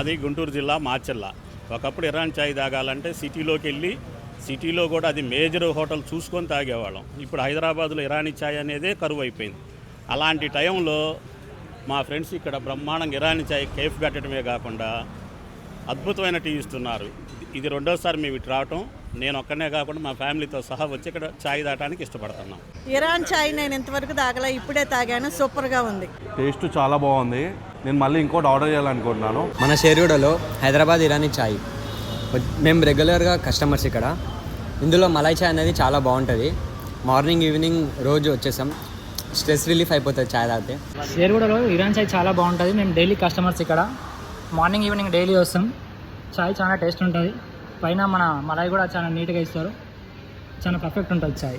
మాది గుంటూరు జిల్లా మాచెల్ల. ఒకప్పుడు ఇరాన్ చాయ్ తాగాలంటే సిటీలోకి వెళ్ళి సిటీలో కూడా అది మేజర్ హోటల్ చూసుకొని తాగేవాళ్ళం. ఇప్పుడు హైదరాబాద్లో ఇరానీ చాయ్ అనేదే కరువు అయిపోయింది. అలాంటి టైంలో మా ఫ్రెండ్స్ ఇక్కడ బ్రహ్మాండంగా ఇరానీ చాయ్ కేఫ్ పెట్టడమే కాకుండా అద్భుతమైన టీ ఇస్తున్నారు. ఇది రెండోసారి మేము ఇటు రావటం. నేను ఒక్కనే కాకుండా మా ఫ్యామిలీతో సహా వచ్చి ఇక్కడ చాయ్ తాగడానికి ఇష్టపడుతున్నాం. ఇరాన్ చాయ్ నేను ఇంతవరకు తాగలే, ఇప్పుడే తాగాను. సూపర్గా ఉంది, టేస్ట్ చాలా బాగుంది. నేను మళ్ళీ ఇంకోటి ఆర్డర్ చేయాలనుకుంటున్నాను. మన షేర్గూడలో హైదరాబాద్ ఇరానీ చాయ్ మేము రెగ్యులర్గా కస్టమర్స్ ఇక్కడ. ఇందులో మలై చాయ్ అనేది చాలా బాగుంటుంది. మార్నింగ్ ఈవినింగ్ రోజు వచ్చేసాం, స్ట్రెస్ రిలీఫ్ అయిపోతుంది చాయ్ తాగితే. షేర్గూడలో ఇరాన్ చాయ్ చాలా బాగుంటుంది. మేము డైలీ కస్టమర్స్ ఇక్కడ. మార్నింగ్ ఈవినింగ్ డైలీ వస్తాం. చాయ్ చాలా టేస్ట్ ఉంటుంది. పైన మన మలై కూడా చాలా నీట్గా ఇస్తారు. చాలా పర్ఫెక్ట్ ఉంటుంది చాయ్.